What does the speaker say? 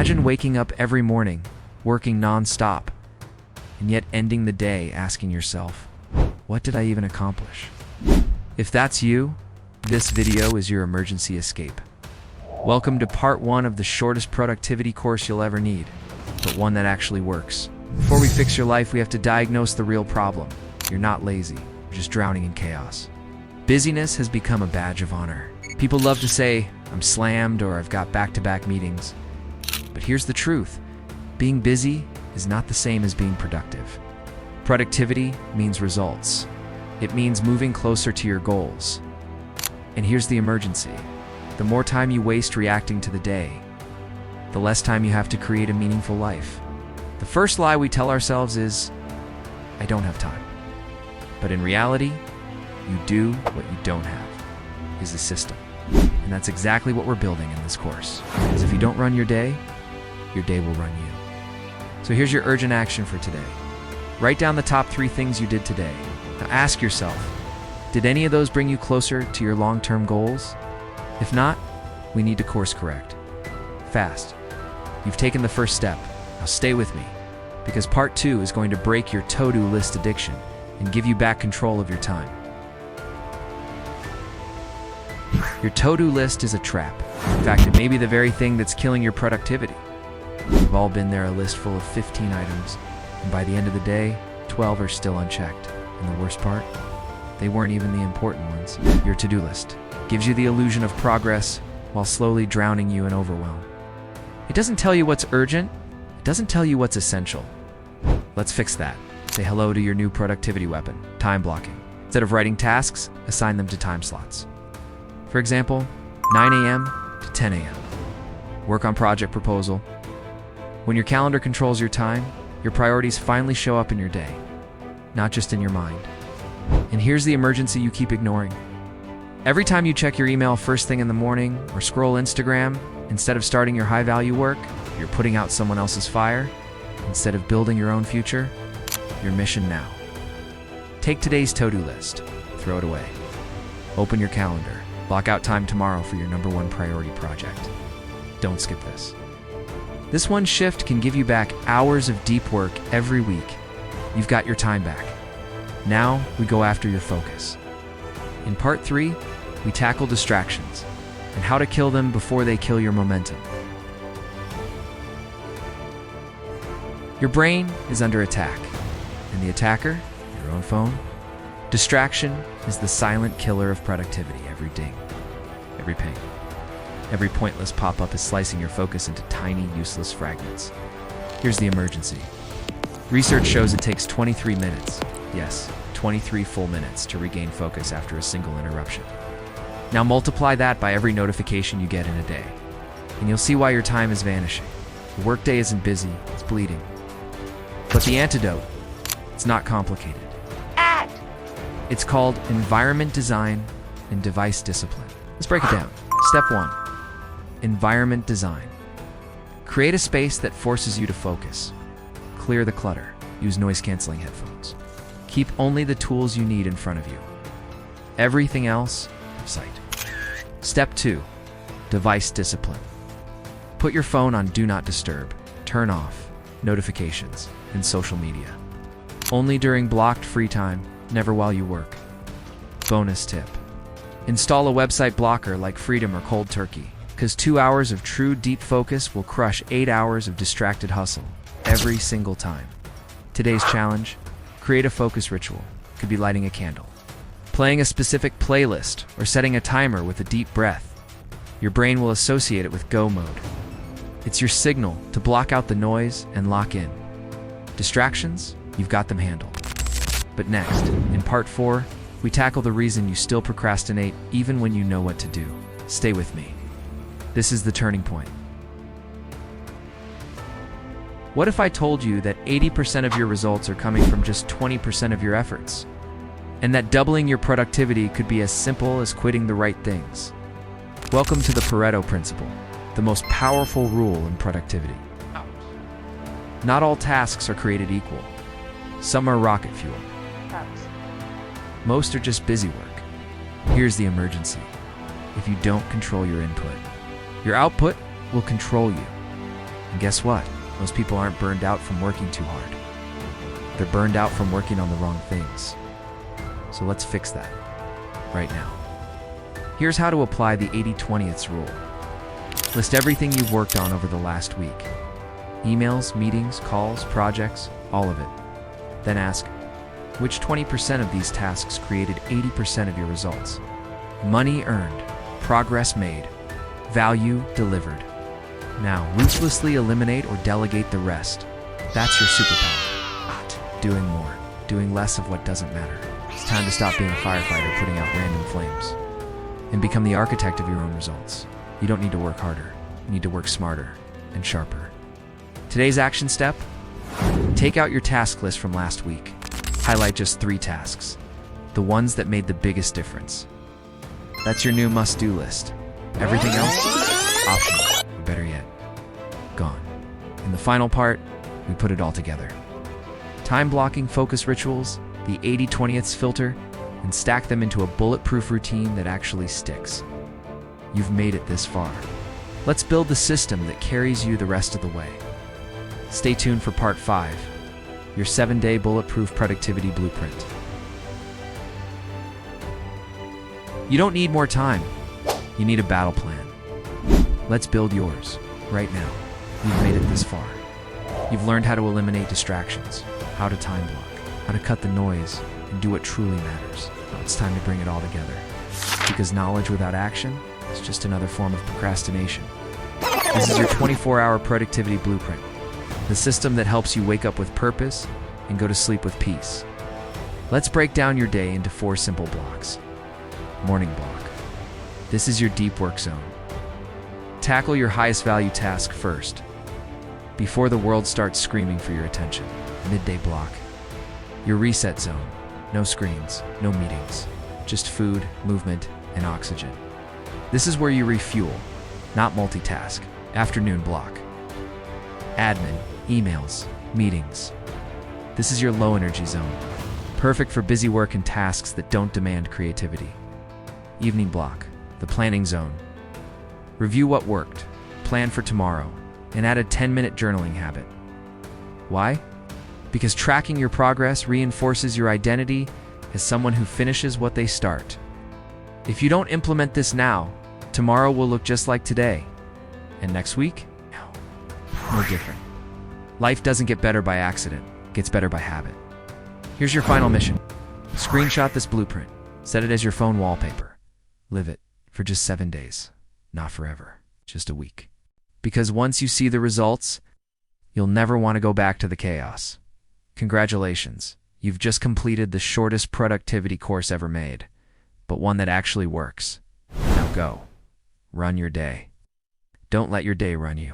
Imagine waking up every morning, working non-stop, and yet ending the day asking yourself, what did I even accomplish? If that's you, this video is your emergency escape. Welcome to part 1 of the shortest productivity course you'll ever need, but one that actually works. Before we fix your life, we have to diagnose the real problem. You're not lazy, you're just drowning in chaos. Busyness has become a badge of honor. People love to say, I'm slammed or I've got back-to-back meetings. But here's the truth. Being busy is not the same as being productive. Productivity means results. It means moving closer to your goals. And here's the emergency. The more time you waste reacting to the day, the less time you have to create a meaningful life. The first lie we tell ourselves is, I don't have time. But in reality, you do what you don't have, is a system. And that's exactly what we're building in this course. Because if you don't run your day will run you. So here's your urgent action for today. Write down the top 3 things you did today. Now ask yourself, did any of those bring you closer to your long-term goals? If not, we need to course correct. Fast. You've taken the first step. Now stay with me, because part 2 is going to break your to-do list addiction and give you back control of your time. Your to-do list is a trap. In fact, it may be the very thing that's killing your productivity. We've all been there, a list full of 15 items, and by the end of the day, 12 are still unchecked. And the worst part? They weren't even the important ones. Your to-do list gives you the illusion of progress while slowly drowning you in overwhelm. It doesn't tell you what's urgent. It doesn't tell you what's essential. Let's fix that. Say hello to your new productivity weapon, time blocking. Instead of writing tasks, assign them to time slots. For example, 9 a.m. to 10 a.m. Work on project proposal. When your calendar controls your time, your priorities finally show up in your day, not just in your mind. And here's the emergency you keep ignoring. Every time you check your email first thing in the morning or scroll Instagram, instead of starting your high-value work, you're putting out someone else's fire. Instead of building your own future, your mission now. Take today's to-do list, throw it away. Open your calendar, block out time tomorrow for your #1 priority project. Don't skip this. This one shift can give you back hours of deep work every week. You've got your time back. Now we go after your focus. In part 3, we tackle distractions and how to kill them before they kill your momentum. Your brain is under attack, and the attacker, your own phone. Distraction is the silent killer of productivity. Every ding, every ping, every pointless pop-up is slicing your focus into tiny, useless fragments. Here's the emergency. Research shows it takes 23 minutes, yes, 23 full minutes to regain focus after a single interruption. Now multiply that by every notification you get in a day, and you'll see why your time is vanishing. The workday isn't busy, it's bleeding. But the antidote, it's not complicated. It's called environment design and device discipline. Let's break it down. Step 1, environment design. Create a space that forces you to focus. Clear the clutter. Use noise-canceling headphones. Keep only the tools you need in front of you. Everything else, out of sight. Step 2, device discipline. Put your phone on Do Not Disturb. Turn off notifications and social media. Only during blocked free time, never while you work. Bonus tip. Install a website blocker like Freedom or Cold Turkey, because 2 hours of true deep focus will crush 8 hours of distracted hustle every single time. Today's challenge, create a focus ritual. Could be lighting a candle, playing a specific playlist, or setting a timer with a deep breath. Your brain will associate it with go mode. It's your signal to block out the noise and lock in. Distractions, you've got them handled. But next, in part 4, we tackle the reason you still procrastinate even when you know what to do. Stay with me. This is the turning point. What if I told you that 80% of your results are coming from just 20% of your efforts? And that doubling your productivity could be as simple as quitting the right things? Welcome to the Pareto principle, the most powerful rule in productivity. Not all tasks are created equal. Some are rocket fuel. Most are just busy work. Here's the emergency. If you don't control your input, your output will control you. And guess what? Most people aren't burned out from working too hard. They're burned out from working on the wrong things. So let's fix that right now. Here's how to apply the 80/20ths rule. List everything you've worked on over the last week. Emails, meetings, calls, projects, all of it. Then ask, which 20% of these tasks created 80% of your results? Money earned, progress made, value delivered. Now, ruthlessly eliminate or delegate the rest. That's your superpower. Doing more, doing less of what doesn't matter. It's time to stop being a firefighter putting out random flames and become the architect of your own results. You don't need to work harder. You need to work smarter and sharper. Today's action step: take out your task list from last week. Highlight just 3 tasks, the ones that made the biggest difference. That's your new must-do list. Everything else, optional, or better yet, gone. In the final part, we put it all together. Time blocking focus rituals, the 80/20ths filter, and stack them into a bulletproof routine that actually sticks. You've made it this far. Let's build the system that carries you the rest of the way. Stay tuned for part 5, your 7-day bulletproof productivity blueprint. You don't need more time. You need a battle plan. Let's build yours right now. You've made it this far. You've learned how to eliminate distractions, how to time block, how to cut the noise, and do what truly matters. Now it's time to bring it all together. Because knowledge without action is just another form of procrastination. This is your 24-hour productivity blueprint, the system that helps you wake up with purpose and go to sleep with peace. Let's break down your day into 4 simple blocks. Morning block. This is your deep work zone. Tackle your highest value task first, before the world starts screaming for your attention. Midday block. Your reset zone. No screens, no meetings, just food, movement, and oxygen. This is where you refuel, not multitask. Afternoon block. Admin, emails, meetings. This is your low energy zone. Perfect for busy work and tasks that don't demand creativity. Evening block. The planning zone. Review what worked, plan for tomorrow, and add a 10-minute journaling habit. Why? Because tracking your progress reinforces your identity as someone who finishes what they start. If you don't implement this now, tomorrow will look just like today. And next week? No different. Life doesn't get better by accident, it gets better by habit. Here's your final mission. Screenshot this blueprint. Set it as your phone wallpaper. Live it for just 7 days. Not forever, just a week. Because once you see the results, you'll never want to go back to the chaos. Congratulations, you've just completed the shortest productivity course ever made, but one that actually works. Now go. Run your day. Don't let your day run you.